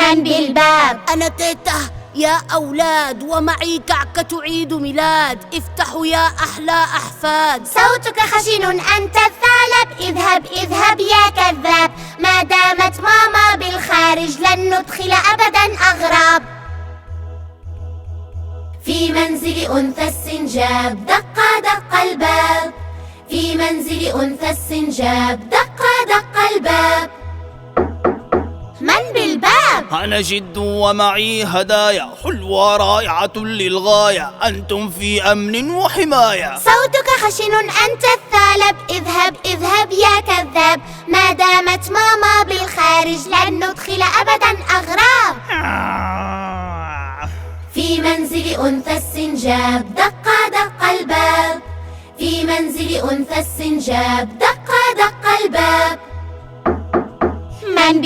من بالباب؟ أنا تيتا يا أولاد، ومعي كعكة تعيد ميلاد. افتحوا يا أحلى أحفاد. صوتك خشن أنت الثعلب، اذهب اذهب يا كذاب. ما دامت ماما بالخارج لن ندخل أبدا أغراب. في منزل أنثى السنجاب دق دق الباب. في منزل أنثى السنجاب دق دق الباب. من بالباب؟ أنا جد ومعي هدايا حلوة رائعة للغاية، أنتم في أمن وحماية. صوتك خشن أنت الثعلب، اذهب اذهب يا كذاب. ما دامت ماما بالخارج لن ندخل أبدا أغراب. في منزل أنثى السنجاب دق دق الباب. في منزل أنثى السنجاب دق دق الباب.